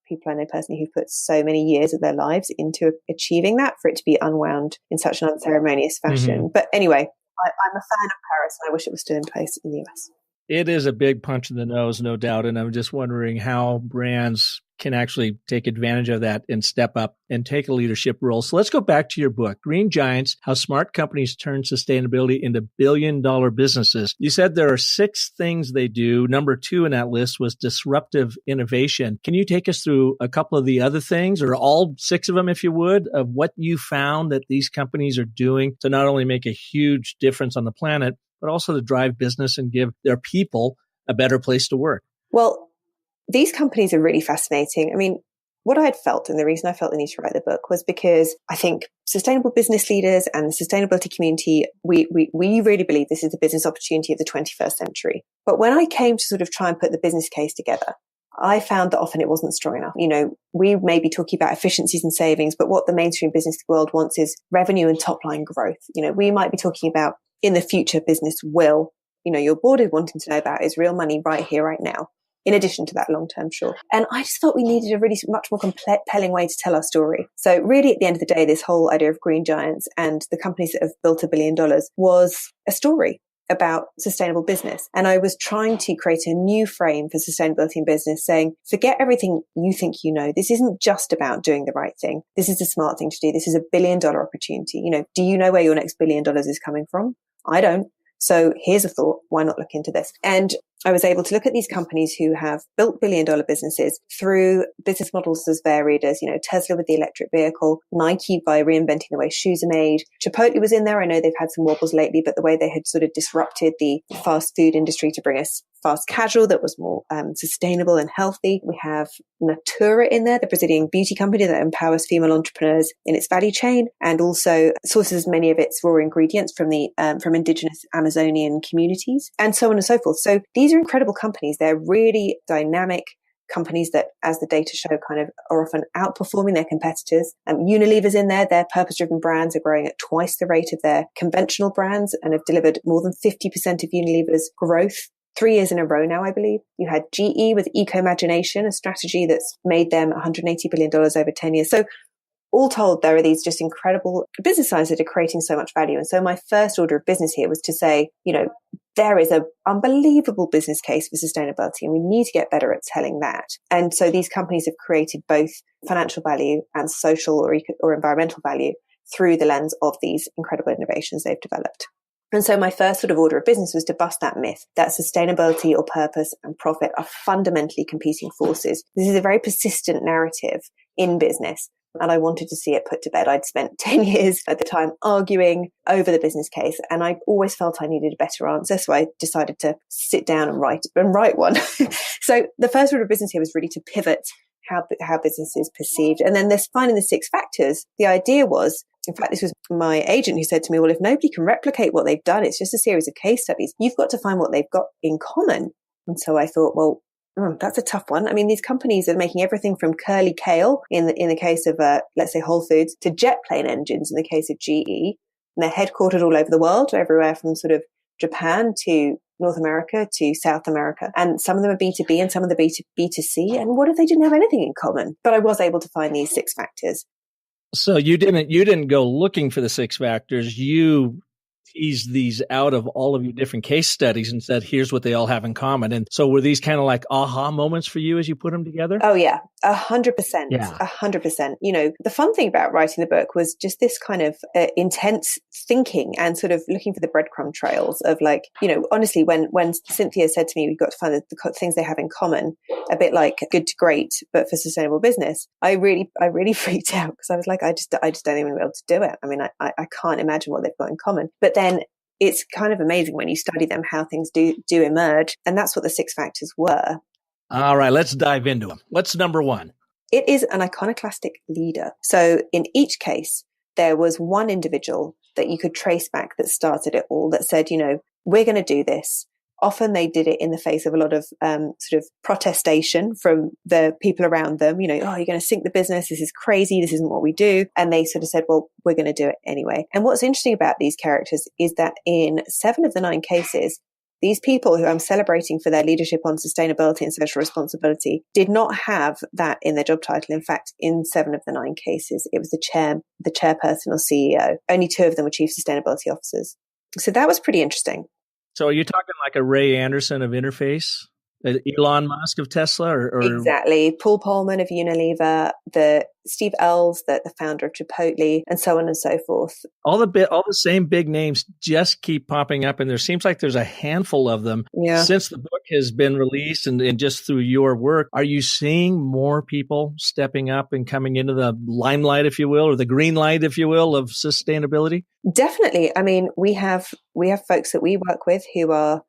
people I know personally who've put so many years of their lives into achieving that, for it to be unwound in such an unceremonious fashion. Mm-hmm. But anyway, I'm a fan of Paris and I wish it was still in place in the US. It is a big punch in the nose, no doubt. And I'm just wondering how brands can actually take advantage of that and step up and take a leadership role. So let's go back to your book, Green Giants, How Smart Companies Turn Sustainability into billion-dollar Businesses. You said there are 6 things they do. Number 2 in that list was disruptive innovation. Can you take us through a couple of the other things, or all 6 of them, if you would, of what you found that these companies are doing to not only make a huge difference on the planet, but also to drive business and give their people a better place to work? Well, these companies are really fascinating. I mean, what I had felt, and the reason I felt the need to write the book, was because I think sustainable business leaders and the sustainability community, we really believe this is the business opportunity of the 21st century. But when I came to sort of try and put the business case together, I found that often it wasn't strong enough. We may be talking about efficiencies and savings, but what the mainstream business world wants is revenue and top line growth. We might be talking about in the future business will, your board is wanting to know about is real money right here, right now. In addition to that long-term, sure. And I just thought we needed a really much more compelling way to tell our story. So really, at the end of the day, this whole idea of green giants and the companies that have built $1 billion was a story about sustainable business. And I was trying to create a new frame for sustainability in business, saying, forget everything you think you know. This isn't just about doing the right thing. This is the smart thing to do. This is $1 billion opportunity. Do you know where your next $1 billion is coming from? I don't. So here's a thought. Why not look into this? And I was able to look at these companies who have built $1 billion businesses through business models as varied as, Tesla with the electric vehicle, Nike by reinventing the way shoes are made. Chipotle was in there. I know they've had some wobbles lately, but the way they had sort of disrupted the fast food industry to bring us fast casual that was more sustainable and healthy. We have Natura in there, the Brazilian beauty company that empowers female entrepreneurs in its value chain and also sources many of its raw ingredients from from indigenous Amazonian communities and so on and so forth. So these are incredible companies. They're really dynamic companies that, as the data show, kind of are often outperforming their competitors. Unilever's in there. Their purpose-driven brands are growing at twice the rate of their conventional brands and have delivered more than 50% of Unilever's growth 3 years in a row now, I believe. You had GE with Eco-Imagination, a strategy that's made them $180 billion over 10 years. So all told, there are these just incredible business lines that are creating so much value. And so my first order of business here was to say, there is an unbelievable business case for sustainability, and we need to get better at telling that. And so these companies have created both financial value and social or environmental value through the lens of these incredible innovations they've developed. And so my first sort of order of business was to bust that myth that sustainability or purpose and profit are fundamentally competing forces. This is a very persistent narrative in business, and I wanted to see it put to bed. I'd spent 10 years at the time arguing over the business case, and I always felt I needed a better answer. So I decided to sit down and write one. So the first order of business here was really to pivot how business is perceived. And then finding the 6 factors, the idea was In fact, this was my agent who said to me, well, if nobody can replicate what they've done, it's just a series of case studies. You've got to find what they've got in common. And so I thought, well, that's a tough one. I mean, these companies are making everything from curly kale in the case of, let's say, Whole Foods to jet plane engines in the case of GE. And they're headquartered all over the world, everywhere from sort of Japan to North America to South America. And some of them are B2B and some of them are B2C. And what if they didn't have anything in common? But I was able to find these 6 factors. So you didn't go looking for the 6 factors. You teased these out of all of your different case studies and said, here's what they all have in common. And so were these kind of like aha moments for you as you put them together? Oh, yeah, 100%. Yeah. 100%. You know, the fun thing about writing the book was just this kind of intense thinking and sort of looking for the breadcrumb trails of like, you know, honestly, when Cynthia said to me, we've got to find the things they have in common, a bit like good to great, but for sustainable business, I really freaked out because I was like, I just don't even be able to do it. I mean, I can't imagine what they've got in common. But then it's kind of amazing when you study them, how things do emerge. And that's what the 6 factors were. All right, let's dive into them. What's number 1? It is an iconoclastic leader. So in each case, there was one individual that you could trace back that started it all, that said, you know, we're going to do this. Often they did it in the face of a lot of sort of protestation from the people around them. You know, oh, you're going to sink the business. This is crazy. This isn't what we do. And they sort of said, well, we're going to do it anyway. And what's interesting about these characters is that in 7 of the 9 cases, these people who I'm celebrating for their leadership on sustainability and social responsibility did not have that in their job title. In fact, in 7 of the 9 cases, it was the chairperson or CEO. Only 2 of them were chief sustainability officers. So that was pretty interesting. So are you talking like a Ray Anderson of Interface? Elon Musk of Tesla? Or Exactly. Paul Polman of Unilever, the Steve Ells, the founder of Chipotle, and so on and so forth. All the same big names just keep popping up, and there seems like there's a handful of them since the book has been released and just through your work. Are you seeing more people stepping up and coming into the limelight, if you will, or the green light, if you will, of sustainability? Definitely. I mean, we have folks that we work with who are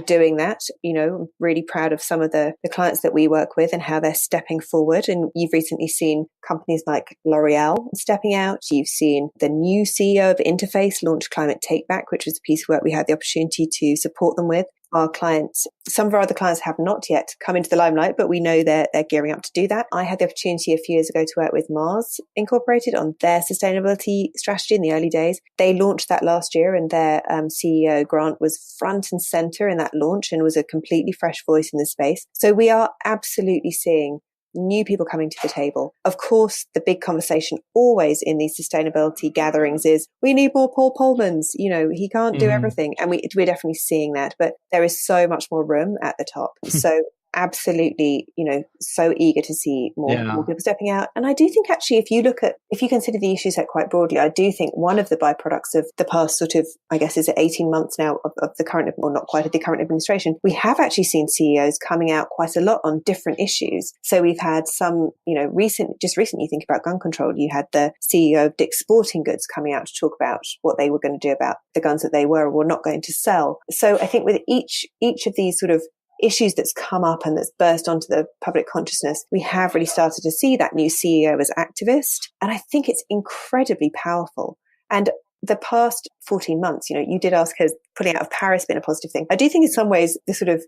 doing that. You know, I'm really proud of some of the clients that we work with and how they're stepping forward. And you've recently seen companies like L'Oreal stepping out. You've seen the new CEO of Interface launch Climate Take Back, which was a piece of work we had the opportunity to support them with. Our clients, some of our other clients have not yet come into the limelight, but we know they're gearing up to do that. I had the opportunity a few years ago to work with Mars Incorporated on their sustainability strategy in the early days. They launched that last year, and their CEO, Grant, was front and center in that launch and was a completely fresh voice in the space. So we are absolutely seeing new people coming to the table. Of course, the big conversation always in these sustainability gatherings is we need more Paul Polmans. You know, he can't do everything. And we're definitely seeing that, but there is so much more room at the top. So absolutely, you know, so eager to see more people stepping out. And I do think actually, if you consider the issue set quite broadly, I do think one of the byproducts of the past sort of, I guess, is it 18 months now of the current, or not quite, of the current administration, we have actually seen CEOs coming out quite a lot on different issues. So we've had some, you know, recently, you think about gun control, you had the CEO of Dick's Sporting Goods coming out to talk about what they were going to do about the guns that they were or were not going to sell. So I think with each of these sort of issues that's come up and that's burst onto the public consciousness, we have really started to see that new CEO as activist. And I think it's incredibly powerful. And the past 14 months, you know, you did ask, has pulling out of Paris been a positive thing? I do think in some ways the sort of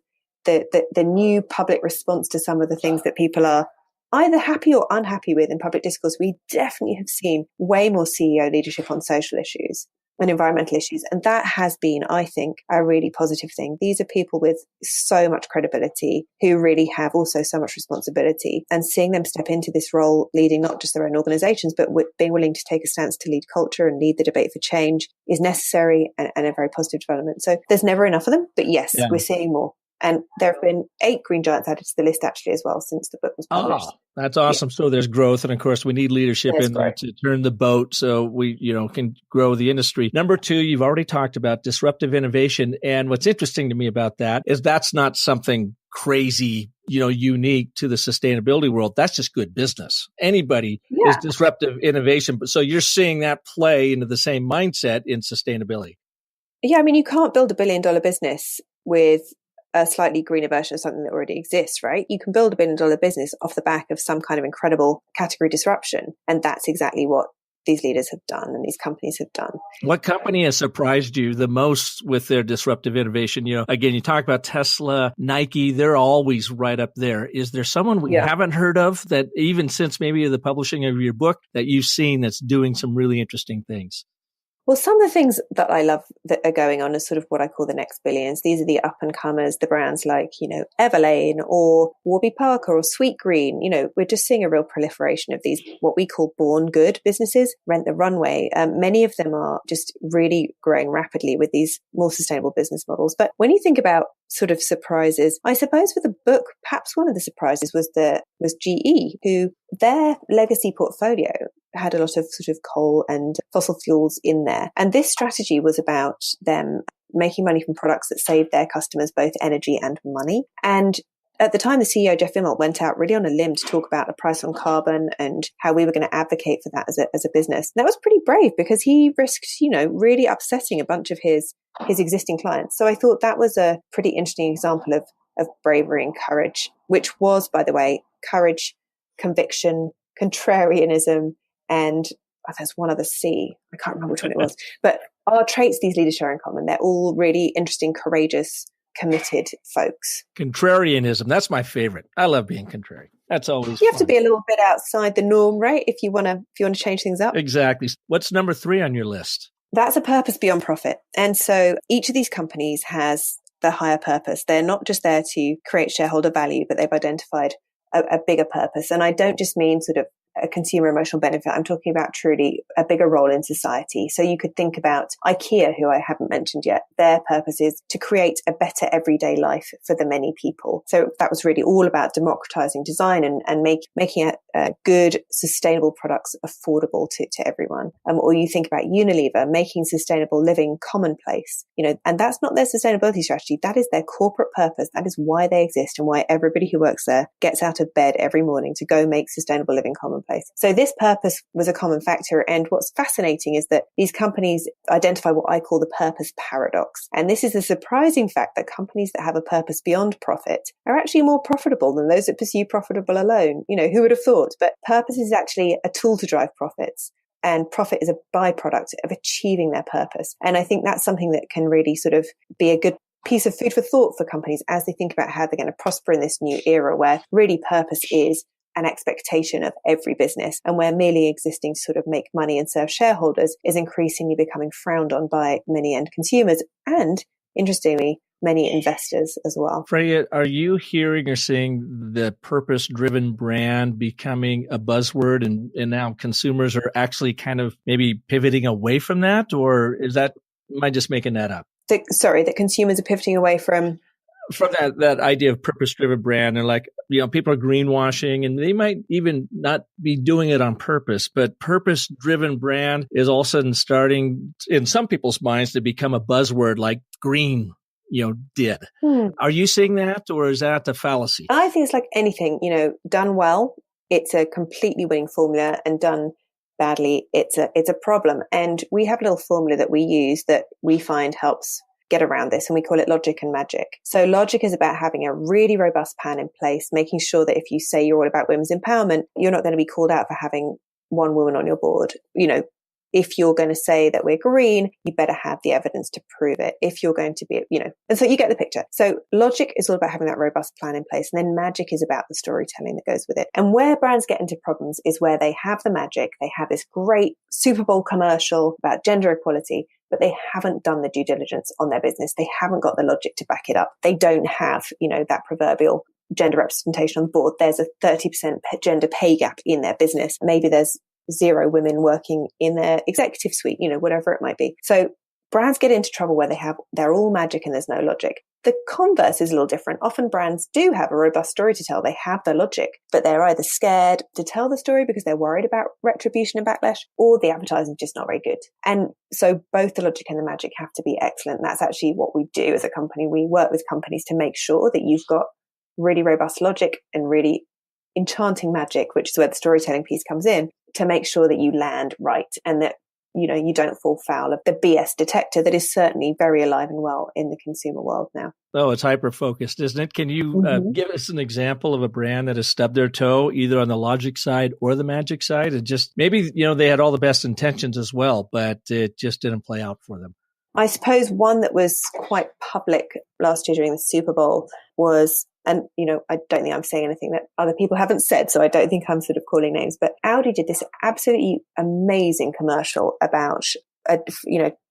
the new public response to some of the things that people are either happy or unhappy with in public discourse, we definitely have seen way more CEO leadership on social issues and environmental issues. And that has been, I think, a really positive thing. These are people with so much credibility who really have also so much responsibility, and seeing them step into this role, leading not just their own organizations, but being willing to take a stance to lead culture and lead the debate for change is necessary and a very positive development. So there's never enough of them, but yes, we're seeing more. And there have been 8 green giants added to the list actually as well since the book was published. Oh, that's awesome. Yeah. So there's growth. And of course, we need leadership in there to turn the boat so we, you know, can grow the industry. Number 2, you've already talked about disruptive innovation. And what's interesting to me about that is that's not something crazy, you know, unique to the sustainability world. That's just good business. Anybody is disruptive innovation. But so you're seeing that play into the same mindset in sustainability. Yeah. I mean, you can't build $1 billion business with a slightly greener version of something that already exists, right? You can build $1 billion business off the back of some kind of incredible category disruption. And that's exactly what these leaders have done and these companies have done. What company has surprised you the most with their disruptive innovation? Again, you talk about Tesla, Nike, they're always right up there. Is there someone we haven't heard of that even since maybe the publishing of your book that you've seen that's doing some really interesting things? Well, some of the things that I love that are going on are sort of what I call the next billions. These are the up and comers, the brands like, Everlane or Warby Parker or Sweet Green. We're just seeing a real proliferation of these, what we call born good businesses, Rent the Runway. Many of them are just really growing rapidly with these more sustainable business models. But when you think about sort of surprises, I suppose for the book, perhaps one of the surprises was GE, who their legacy portfolio had a lot of sort of coal and fossil fuels in there. And this strategy was about them making money from products that saved their customers both energy and money. And at the time, the CEO, Jeff Immelt, went out really on a limb to talk about a price on carbon and how we were going to advocate for that as a business. And that was pretty brave because he risked, really upsetting a bunch of his existing clients. So I thought that was a pretty interesting example of bravery and courage, which was, by the way, courage, conviction, contrarianism, and there's one other C. I can't remember which one it was. But our traits these leaders share in common. They're all really interesting, courageous, committed folks. Contrarianism. That's my favorite. I love being contrary. That's always You have to be a little bit outside the norm, right? If you want to change things up. Exactly. What's number 3 on your list? That's a purpose beyond profit. And so each of these companies has the higher purpose. They're not just there to create shareholder value, but they've identified a bigger purpose. And I don't just mean sort of a consumer emotional benefit. I'm talking about truly a bigger role in society. So you could think about IKEA, who I haven't mentioned yet. Their purpose is to create a better everyday life for the many people. So that was really all about democratizing design and making good, sustainable products affordable to everyone. Or you think about Unilever, making sustainable living commonplace, and that's not their sustainability strategy. That is their corporate purpose. That is why they exist and why everybody who works there gets out of bed every morning to go make sustainable living commonplace. So this purpose was a common factor. And what's fascinating is that these companies identify what I call the purpose paradox. And this is the surprising fact that companies that have a purpose beyond profit are actually more profitable than those that pursue profitable alone. Who would have thought? But purpose is actually a tool to drive profits. And profit is a byproduct of achieving their purpose. And I think that's something that can really sort of be a good piece of food for thought for companies as they think about how they're going to prosper in this new era where really purpose is an expectation of every business, and where merely existing to sort of make money and serve shareholders is increasingly becoming frowned on by many end consumers and, interestingly, many investors as well. Freya, are you hearing or seeing the purpose-driven brand becoming a buzzword and now consumers are actually kind of maybe pivoting away from that? Or am I just making that up? That consumers are pivoting away from that idea of purpose-driven brand, and people are greenwashing, and they might even not be doing it on purpose, but purpose-driven brand is all of a sudden starting in some people's minds to become a buzzword like green, did. Are you seeing that, or is that a fallacy? I think it's like anything, done well, it's a completely winning formula, and done badly, it's a problem. And we have a little formula that we use that we find helps get around this, and we call it logic and magic. So logic is about having a really robust plan in place, making sure that if you say you're all about women's empowerment, you're not going to be called out for having one woman on your board. If you're going to say that we're green, you better have the evidence to prove it. If you're going to be, and so you get the picture. So logic is all about having that robust plan in place. And then magic is about the storytelling that goes with it. And where brands get into problems is where they have the magic. They have this great Super Bowl commercial about gender equality, but they haven't done the due diligence on their business. They haven't got the logic to back it up. They don't have, that proverbial gender representation on the board. There's a 30% gender pay gap in their business. Maybe there's 0 women working in their executive suite, whatever it might be. So brands get into trouble where they're all magic and there's no logic. The converse is a little different. Often brands do have a robust story to tell. They have the logic, but they're either scared to tell the story because they're worried about retribution and backlash, or the advertising is just not very good. And so both the logic and the magic have to be excellent. That's actually what we do as a company. We work with companies to make sure that you've got really robust logic and really enchanting magic, which is where the storytelling piece comes in, to make sure that you land right and that you don't fall foul of the BS detector that is certainly very alive and well in the consumer world now. Oh, it's hyper-focused, isn't it? Can you give us an example of a brand that has stubbed their toe either on the logic side or the magic side? And just maybe, they had all the best intentions as well, but it just didn't play out for them. I suppose one that was quite public last year during the Super Bowl was, and, I don't think I'm saying anything that other people haven't said, so I don't think I'm sort of calling names, but Audi did this absolutely amazing commercial about,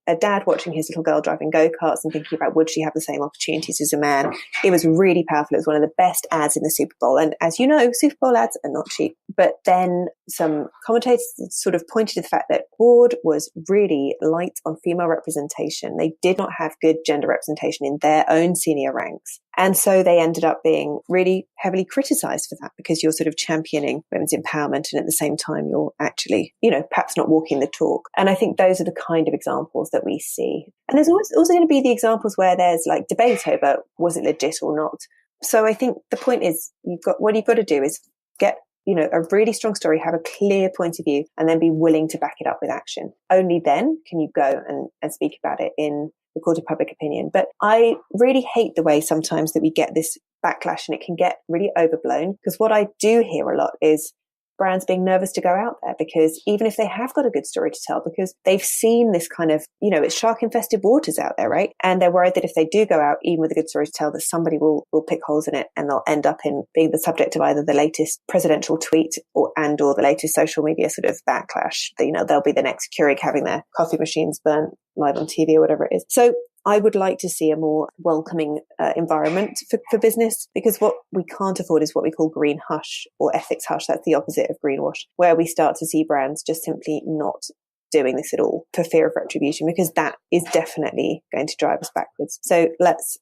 a dad watching his little girl driving go-karts and thinking about, would she have the same opportunities as a man? It was really powerful. It was one of the best ads in the Super Bowl. And as you know, Super Bowl ads are not cheap. But then some commentators sort of pointed to the fact that Ford was really light on female representation. They did not have good gender representation in their own senior ranks. And so they ended up being really heavily criticized for that, because you're sort of championing women's empowerment and at the same time you're actually, perhaps not walking the talk. And I think those are the kind of examples that we see. And there's also going to be the examples where there's like debate over was it legit or not. So I think the point is what you've got to do is get a really strong story, have a clear point of view, and then be willing to back it up with action. Only then can you go and speak about it in the court of public opinion. But I really hate the way sometimes that we get this backlash and it can get really overblown, because what I do hear a lot is brands being nervous to go out there, because even if they have got a good story to tell, because they've seen this kind of, it's shark infested waters out there, right? And they're worried that if they do go out, even with a good story to tell, that somebody will pick holes in it and they'll end up in being the subject of either the latest presidential tweet or the latest social media sort of backlash. They'll be the next Keurig having their coffee machines burnt live on TV or whatever it is. So I would like to see a more welcoming environment for business, because what we can't afford is what we call green hush or ethics hush. That's the opposite of greenwash, where we start to see brands just simply not doing this at all for fear of retribution, because that is definitely going to drive us backwards. So let's,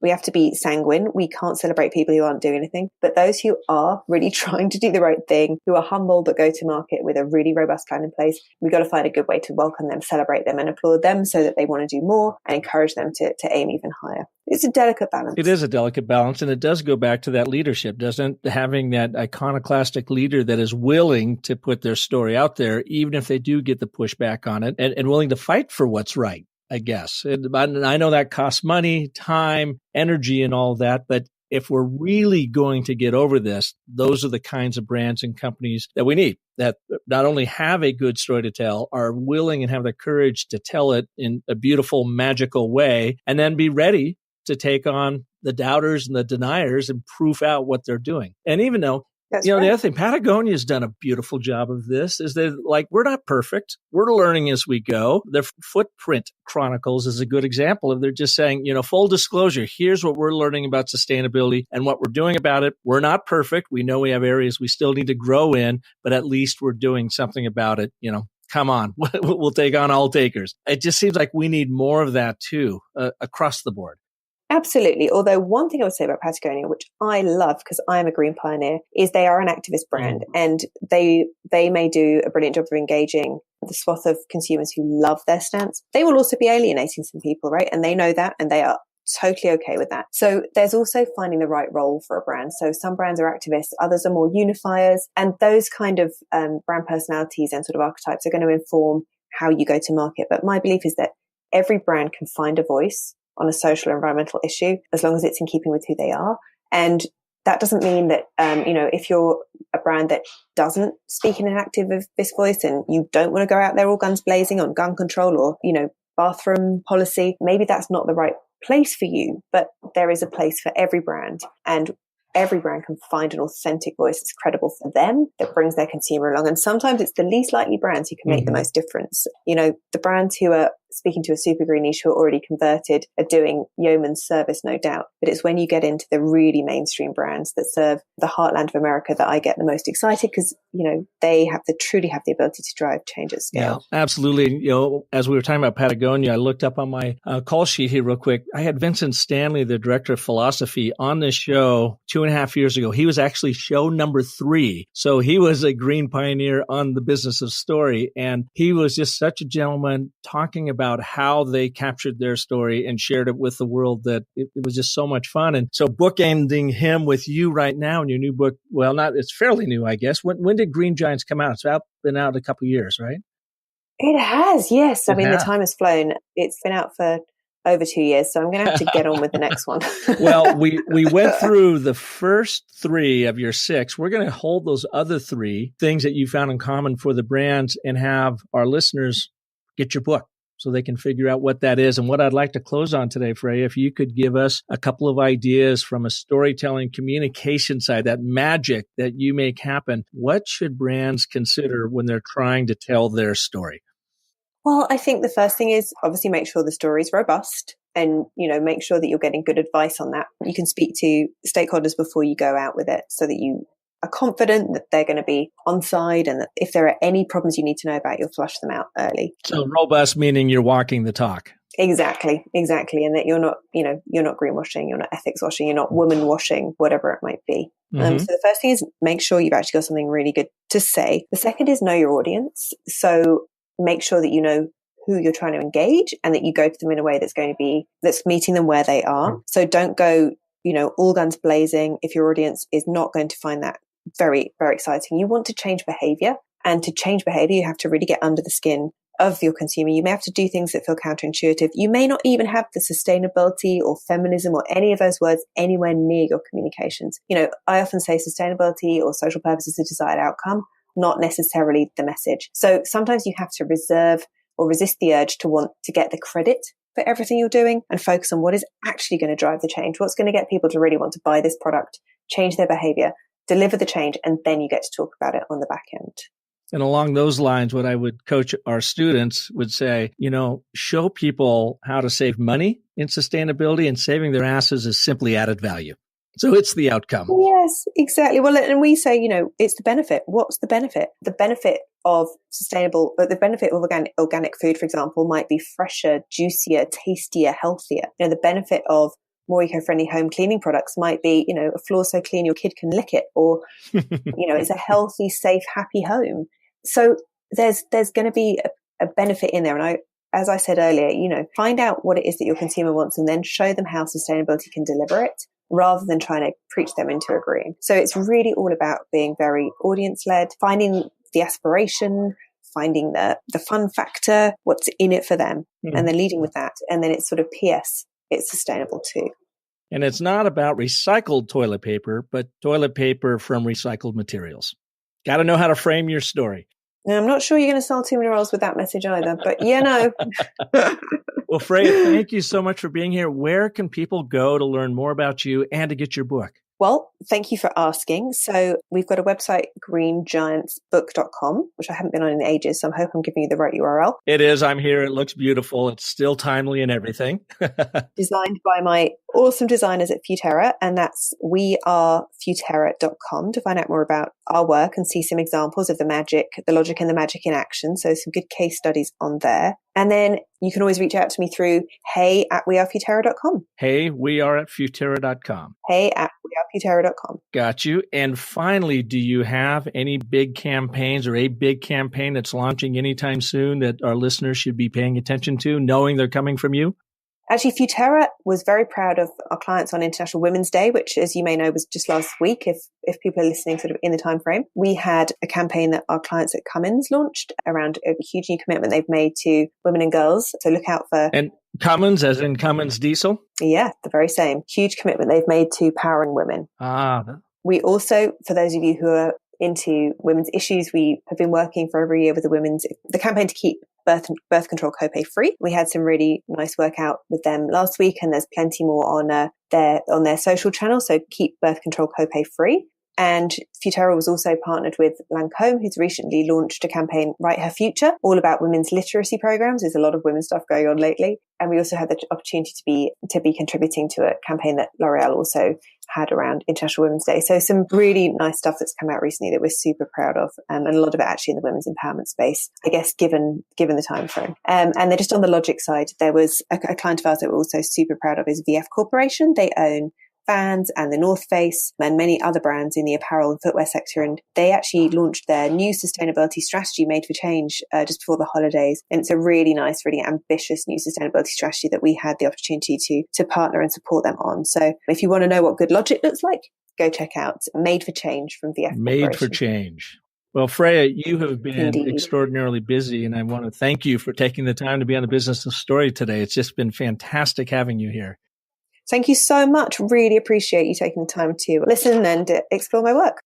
we have to be sanguine. We can't celebrate people who aren't doing anything, but those who are really trying to do the right thing, who are humble but go to market with a really robust plan in place, we've got to find a good way to welcome them, celebrate them and applaud them so that they want to do more and encourage them to aim even higher. It's a delicate balance. It is a delicate balance, and it does go back to that leadership, doesn't it? Having that iconoclastic leader that is willing to put their story out there, even if they do get the pushback on it, and willing to fight for what's right, I guess. And I know that costs money, time, energy, and all that, but if we're really going to get over this, those are the kinds of brands and companies that we need, that not only have a good story to tell, are willing and have the courage to tell it in a beautiful, magical way, and then be ready to take on the doubters and the deniers and proof out what they're doing. And even though, That's the right. other thing, Patagonia's done a beautiful job of this, is that we're not perfect. We're learning as we go. Their Footprint Chronicles is a good example of they're just saying, full disclosure, here's what we're learning about sustainability and what we're doing about it. We're not perfect. We know we have areas we still need to grow in, but at least we're doing something about it. Come on, we'll take on all takers. It just seems like we need more of that too, across the board. Absolutely. Although one thing I would say about Patagonia, which I love because I am a green pioneer, is they are an activist brand, and they may do a brilliant job of engaging the swath of consumers who love their stance. They will also be alienating some people, right? And they know that, and they are totally okay with that. So there's also finding the right role for a brand. So some brands are activists, others are more unifiers, and those kind of brand personalities and sort of archetypes are going to inform how you go to market. But my belief is that every brand can find a voice on a social or environmental issue, as long as it's in keeping with who they are. And that doesn't mean that, if you're a brand that doesn't speak in an activist voice and you don't want to go out there all guns blazing on gun control or, bathroom policy, maybe that's not the right place for you. But there is a place for every brand, and every brand can find an authentic voice that's credible for them, that brings their consumer along. And sometimes it's the least likely brands who can make the most difference. The brands who are speaking to a super green niche who are already converted are doing yeoman's service, no doubt. But it's when you get into the really mainstream brands that serve the heartland of America that I get the most excited, because, they truly have the ability to drive change at scale. Yeah, absolutely. As we were talking about Patagonia, I looked up on my call sheet here real quick. I had Vincent Stanley, the director of philosophy, on this show 2.5 years ago. He was actually show number 3. So he was a green pioneer on the business of story. And he was just such a gentleman, talking about how they captured their story and shared it with the world, that it was just so much fun. And so bookending him with you right now in your new book, it's fairly new, I guess. When did Green Giants come out? Been out a couple of years, right? It has, yes. I mean, the has. time has flown. It's been out for over 2 years, so I'm going to have to get on with the next one. Well, we went through the first 3 of your 6. We're going to hold those other 3 things that you found in common for the brands and have our listeners get your book so they can figure out what that is. And what I'd like to close on today, Freya, if you could give us a couple of ideas from a storytelling communication side, that magic that you make happen, what should brands consider when they're trying to tell their story? Well, I think the first thing is obviously make sure the story is robust and, make sure that you're getting good advice on that. You can speak to stakeholders before you go out with it so that you are confident that they're going to be on side and that if there are any problems you need to know about, you'll flush them out early. So robust meaning you're walking the talk. Exactly. And that you're not greenwashing, you're not ethics washing, you're not woman washing, whatever it might be. So the first thing is make sure you've actually got something really good to say. The second is know your audience. So make sure that you know who you're trying to engage and that you go to them in a way that's meeting them where they are. So don't go, all guns blazing if your audience is not going to find that very, very exciting. You want to change behavior, and to change behavior, you have to really get under the skin of your consumer. You may have to do things that feel counterintuitive. You may not even have the sustainability or feminism or any of those words anywhere near your communications. I often say sustainability or social purpose is a desired outcome, not necessarily the message. So sometimes you have to reserve or resist the urge to want to get the credit for everything you're doing and focus on what is actually going to drive the change, what's going to get people to really want to buy this product, change their behavior, deliver the change, and then you get to talk about it on the back end. And along those lines, what I would coach our students would say, show people how to save money in sustainability, and saving their asses is simply added value. So it's the outcome. Yes, exactly. Well, and we say, it's the benefit. What's the benefit? The benefit of the benefit of organic food, for example, might be fresher, juicier, tastier, healthier. The benefit of more eco-friendly home cleaning products might be, a floor so clean your kid can lick it, or, it's a healthy, safe, happy home. So there's going to be a benefit in there. And as I said earlier, find out what it is that your consumer wants and then show them how sustainability can deliver it, rather than trying to preach them into agreeing. So it's really all about being very audience-led, finding the aspiration, finding the fun factor, what's in it for them, and then leading with that. And then it's sort of PS, it's sustainable too. And it's not about recycled toilet paper, but toilet paper from recycled materials. Got to know how to frame your story. Now, I'm not sure you're going to sell too many rolls with that message either, but Well, Freya, thank you so much for being here. Where can people go to learn more about you and to get your book? Well, thank you for asking. So we've got a website, greengiantsbook.com, which I haven't been on in ages, so I hope I'm giving you the right URL. It is. I'm here. It looks beautiful. It's still timely and everything. Designed by my awesome designers at Futerra, and that's wearefuterra.com to find out more about our work and see some examples of the logic and the magic in action. So some good case studies on there. And then you can always reach out to me through hey@wearefuterra.com. hey@wearefuterra.com. hey@wearefuterra.com. Got you. And finally, do you have any big campaigns or a big campaign that's launching anytime soon that our listeners should be paying attention to, knowing they're coming from you? Actually, Futerra was very proud of our clients on International Women's Day, which, as you may know, was just last week. If people are listening sort of in the time frame, we had a campaign that our clients at Cummins launched around a huge new commitment they've made to women and girls. So look out for... And Cummins, as in Cummins Diesel? Yeah, the very same. Huge commitment they've made to powering women. We also, for those of you who are into women's issues, we have been working for over a year with the campaign to keep birth control copay free. We had some really nice work out with them last week, and there's plenty more on their social channel. So keep birth control copay free. And Futerra was also partnered with Lancome, who's recently launched a campaign, Write Her Future, all about women's literacy programs. There's a lot of women's stuff going on lately. And we also had the opportunity to be contributing to a campaign that L'Oreal also had around International Women's Day. So some really nice stuff that's come out recently that we're super proud of, and a lot of it actually in the women's empowerment space, I guess, given the time frame. And then just on the logic side, there was a client of ours that we're also super proud of is VF Corporation. They own Vans and the North Face and many other brands in the apparel and footwear sector. And they actually launched their new sustainability strategy, Made for Change, just before the holidays. And it's a really nice, really ambitious new sustainability strategy that we had the opportunity to partner and support them on. So if you want to know what good logic looks like, go check out Made for Change from VF Corporation. Made for Change. Well, Freya, you have been Indeed. extraordinarily busy, and I want to thank you for taking the time to be on the Business of Story today. It's just been fantastic having you here. Thank you so much. Really appreciate you taking the time to listen and explore my work.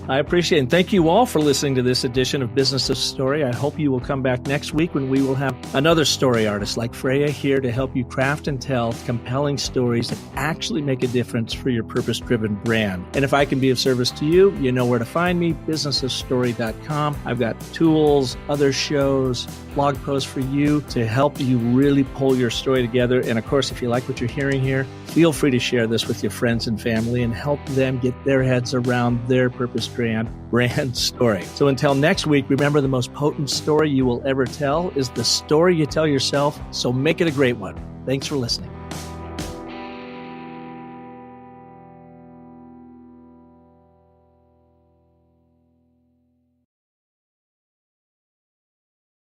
I appreciate it. And thank you all for listening to this edition of Business of Story. I hope you will come back next week when we will have another story artist like Freya here to help you craft and tell compelling stories that actually make a difference for your purpose-driven brand. And if I can be of service to you, you know where to find me, businessofstory.com. I've got tools, other shows, blog posts for you to help you really pull your story together. And of course, if you like what you're hearing here, feel free to share this with your friends and family and help them get their heads around their purpose brand story. So until next week, remember the most potent story you will ever tell is the story you tell yourself. So make it a great one. Thanks for listening.